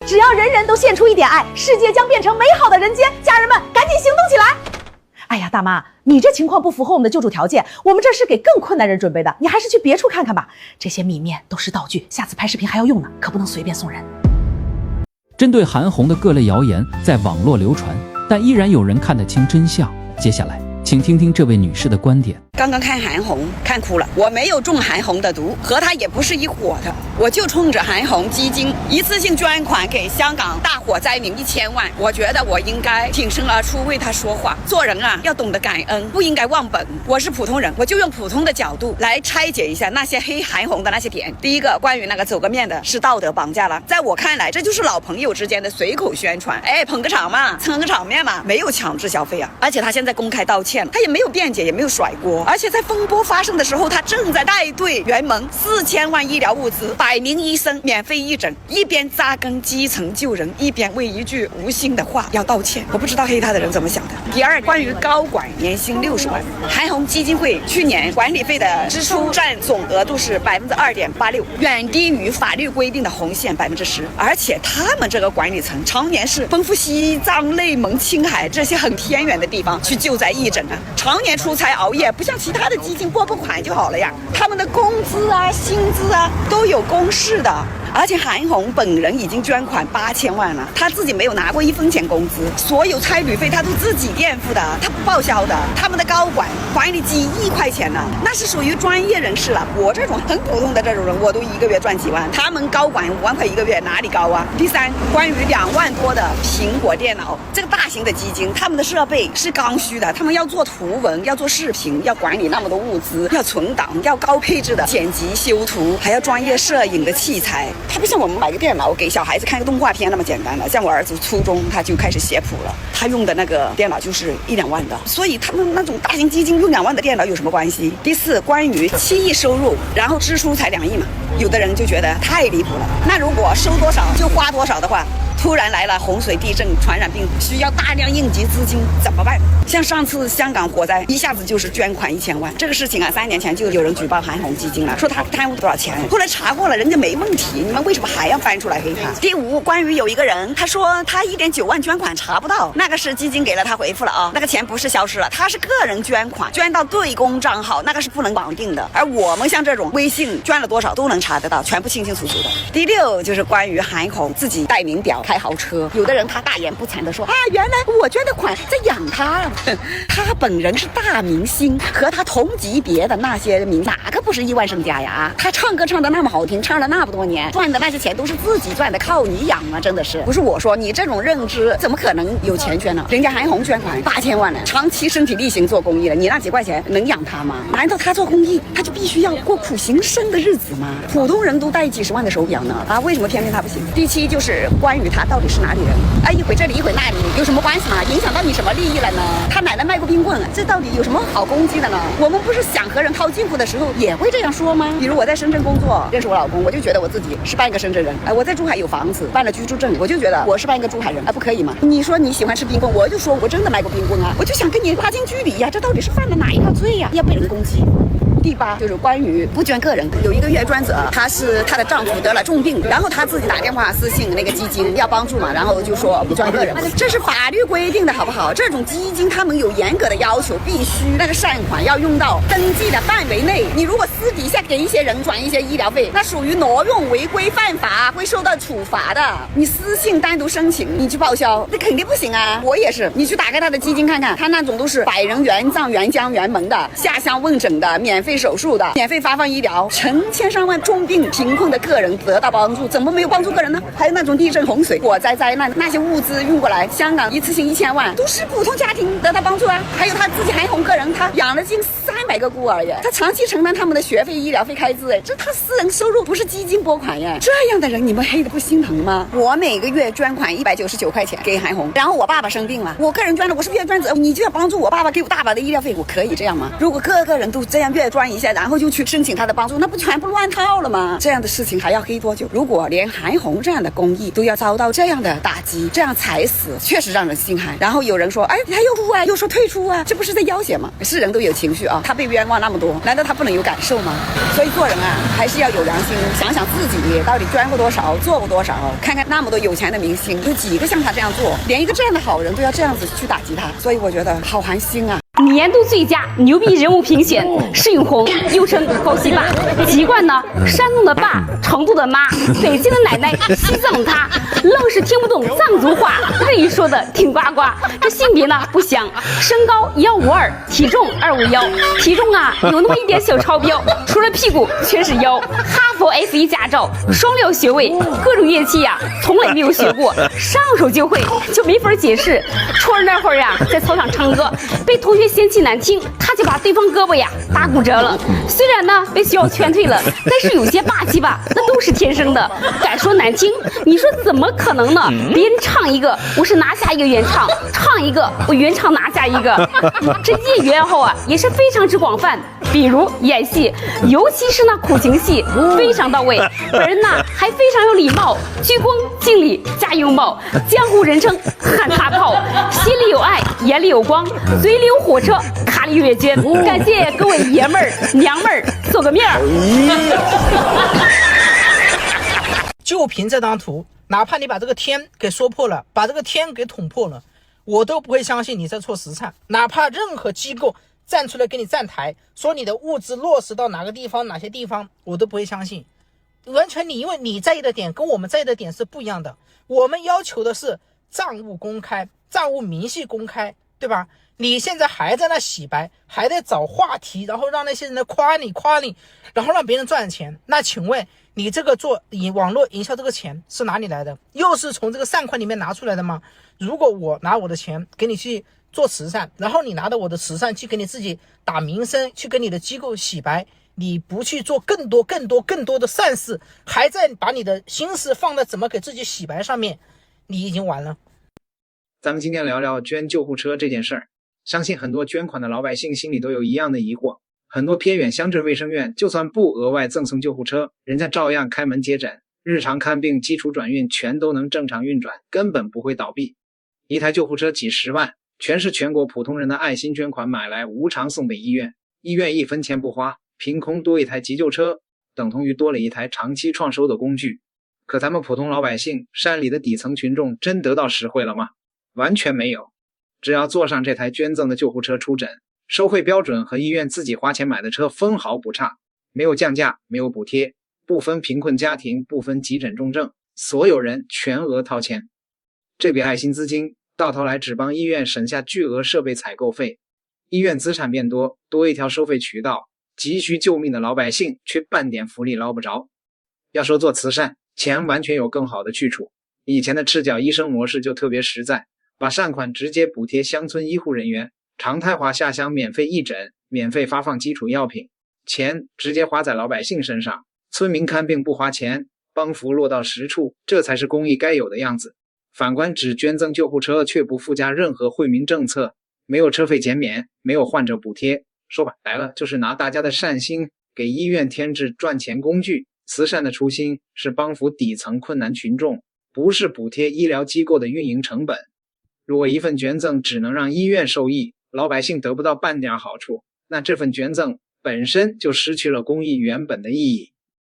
只要人人都献出一点爱，世界将变成美好的人间。家人们，赶紧行动起来！哎呀，大妈，你这情况不符合我们的救助条件，我们这是给更困难人准备的，你还是去别处看看吧。这些米面都是道具，下次拍视频还要用呢，可不能随便送人。针对韩红的各类谣言在网络流传，但依然有人看得清真相。接下来，请听听这位女士的观点。刚刚看韩红看哭了，我没有中韩红的毒，和她也不是一伙的，我就冲着韩红基金一次性捐款给香港大火灾民1000万，我觉得我应该挺身而出为她说话。做人啊，要懂得感恩，不应该忘本。我是普通人，我就用普通的角度来拆解一下那些黑韩红的那些点。第一个，关于那个走个面的是道德绑架了，在我看来，这就是老朋友之间的随口宣传，哎，捧个场嘛，蹭个场面嘛，没有强制消费啊。而且他现在公开道歉了，他也没有辩解，也没有甩锅，而且在风波发生的时候，他正在带队援盟4000万医疗物资，100名医生免费义诊，一边扎根基层救人，一边为一句无心的话要道歉。我不知道黑他的人怎么想的。第二，关于高管年薪60万，韩红基金会去年管理费的支出占总额度是2.86%，远低于法律规定的红线10%。而且他们这个管理层常年是奔赴西藏、内蒙、青海这些很偏远的地方去救灾义诊啊，常年出差熬夜，不像其他的基金拨款就好了呀。他们的工资啊、薪资啊都有公示的。而且韩红本人已经捐款8000万了，他自己没有拿过1分钱工资，所有差旅费他都自己垫付的，他不报销的。他们的高管管理几亿块钱呢，那是属于专业人士了。我这种很普通的这种人，我都1个月赚几万，他们高管5万块1个月，哪里高啊？第三，关于2万多的苹果电脑，这个大型的基金，他们的设备是刚需的，他们要做图文，要做视频，要管理那么多物资，要存档，要高配置的剪辑修图，还要专业摄影的器材。它不像我们买个电脑给小孩子看个动画片那么简单了。像我儿子初中他就开始写谱了，他用的那个电脑就是1-2万的，所以他们那种大型基金用2万的电脑有什么关系？第四，关于7亿收入，然后支出才2亿嘛，有的人就觉得太离谱了。那如果收多少就花多少的话，突然来了洪水、地震、传染病，需要大量应急资金，怎么办？像上次香港火灾，一下子就是捐款1000万，这个事情啊，3年前就有人举报韩红基金了，说他贪污多少钱，后来查过了，人家没问题，你们为什么还要翻出来黑他？第五，关于有一个人，他说他1.9万捐款查不到，那个是基金给了他回复了啊，那个钱不是消失了，他是个人捐款，捐到对公账号，那个是不能绑定的。而我们像这种微信捐了多少都能查得到，全部清清楚楚的。第六，就是关于韩红自己带名表、开豪车，有的人他大言不惭的说啊，原来我捐的款在养他，他本人是大明星，和他同级别的那些明星哪个不是亿万身家呀？他唱歌唱得那么好听，唱了那么多年，赚的那些钱都是自己赚的，靠你养啊，真的是不是我说，你这种认知怎么可能有钱捐呢？人家韩红捐款8000万呢，长期身体力行做公益了，你那几块钱能养他吗？难道他做公益他就必须要过苦行僧的日子吗？普通人都戴几十万的手表呢，啊，为什么偏偏他不行？第七，就是关于他到底是哪里人？哎，一会这里一会那里，有什么关系吗？影响到你什么利益了呢？他奶奶卖过冰棍，这到底有什么好攻击的呢？我们不是想和人套近乎的时候也会这样说吗？比如我在深圳工作，认识我老公，我就觉得我自己是半个深圳人。哎，我在珠海有房子，办了居住证，我就觉得我是半个珠海人，哎，不可以吗？你说你喜欢吃冰棍，我就说我真的卖过冰棍啊，我就想跟你拉近距离呀，这到底是犯了哪一条罪呀？要被人攻击。第八，就是关于不捐个人，有一个月捐者，她的丈夫得了重病，然后她自己打电话私信那个基金要帮助嘛，然后就说不捐个人，这是法律规定的好不好？这种基金他们有严格的要求，必须那个善款要用到登记的范围内。你如果私底下给一些人转一些医疗费，那属于挪用违规犯法，会受到处罚的。你私信单独申请，你去报销，那肯定不行啊。我也是，你去打开他的基金看看，他那种都是百人援藏、援疆、援盟的，下乡问诊的，免费手术的，免费发放医疗，成千上万重病贫困的个人得到帮助，怎么没有帮助个人呢？还有那种地震、洪水、火灾灾难，那些物资运过来，香港一次性1000万，都是普通家庭得到帮助啊。还有他自己韩红个人，他养了近300个孤儿耶，他长期承担他们的学费、医疗费开支，哎，这他私人收入不是基金拨款耶。这样的人你们黑的不心疼吗？我每个月捐款199块钱给韩红，然后我爸爸生病了，我个人捐了，我是月捐者，你就要帮助我爸爸，给我大把的医疗费，我可以这样吗？如果个人都这样月捐一下，然后就去申请他的帮助，那不全部乱套了吗？这样的事情还要黑多久？如果连韩红这样的公益都要遭到这样的打击，这样踩死，确实让人心寒。然后有人说，哎，他又哭啊，又说退出啊，这不是在要挟吗？是人都有情绪啊，他被冤枉那么多，难道他不能有感受吗？吗？所以做人啊，还是要有良心，想想自己到底捐过多少，做过多少。看看那么多有钱的明星，有几个像他这样做？连一个这样的好人都要这样子去打击他，所以我觉得好寒心啊。年度最佳牛逼人物评选，释永红又称高希霸，籍贯呢山东的爸，成都的妈，北京的奶奶，西藏的他，愣是听不懂藏族话，日语说的挺呱呱。这性别呢不详，身高152，体重251，体重啊有那么一点小超标，除了屁股全是腰。哈佛 F1 驾照，双料学位，各种乐器呀从来没有学过，上手就会，就没法解释。初二那会儿呀，在操场唱歌，被同学嫌弃难听，他就把对方胳膊呀打骨折了。虽然呢被学校劝退了，但是有些霸气吧，那都是天生的。敢说难听，你说怎么可能呢？别人唱一个，我是拿下一个原唱；唱一个，我原唱拿下一个。这业余爱好啊也是非常之广泛，比如演戏，尤其是那苦情戏，非常到位。本人呢还非常有礼貌，鞠躬敬礼加拥抱，江湖人称喊大炮，心里有爱，眼里有光，嘴里有火车，卡里月捐。感谢各位爷们儿娘们儿做个面儿。就凭这张图，哪怕你把这个天给说破了，把这个天给捅破了，我都不会相信你在做实战。哪怕任何机构站出来给你站台，说你的物资落实到哪个地方哪些地方，我都不会相信。完全因为你在意的点跟我们在意的点是不一样的。我们要求的是账务公开，账务明细公开，对吧？你现在还在那洗白，还在找话题，然后让那些人来夸你，然后让别人赚钱。那请问你这个做网络营销这个钱是哪里来的？又是从这个善款里面拿出来的吗？如果我拿我的钱给你去做慈善，然后你拿着我的慈善去给你自己打名声，去跟你的机构洗白，你不去做更多的善事，还在把你的心思放在怎么给自己洗白上面，你已经完了。咱们今天聊聊捐救护车这件事儿。相信很多捐款的老百姓心里都有一样的疑惑，很多偏远乡镇卫生院就算不额外赠送救护车，人家照样开门接诊，日常看病、基础转运全都能正常运转，根本不会倒闭。一台救护车几十万，全是全国普通人的爱心捐款买来，无偿送给医院，医院1分钱不花，凭空多一台急救车，等同于多了一台长期创收的工具。可咱们普通老百姓，山里的底层群众真得到实惠了吗？完全没有。只要坐上这台捐赠的救护车出诊，收费标准和医院自己花钱买的车分毫不差，没有降价，没有补贴，不分贫困家庭，不分急诊重症，所有人全额掏钱。这笔爱心资金到头来只帮医院省下巨额设备采购费，医院资产变多，多一条收费渠道，急需救命的老百姓却半点福利捞不着。要说做慈善，钱完全有更好的去处，以前的赤脚医生模式就特别实在，把善款直接补贴乡村医护人员，常态化下乡免费义诊，免费发放基础药品，钱直接花在老百姓身上，村民看病不花钱，帮扶落到实处，这才是公益该有的样子。反观只捐赠救护车却不附加任何惠民政策，没有车费减免，没有患者补贴，说白了就是拿大家的善心给医院添置赚钱工具。慈善的初心是帮扶底层困难群众，不是补贴医疗机构的运营成本。如果一份捐赠只能让医院受益，老百姓得不到半点好处，那这份捐赠本身就失去了公益原本的意义。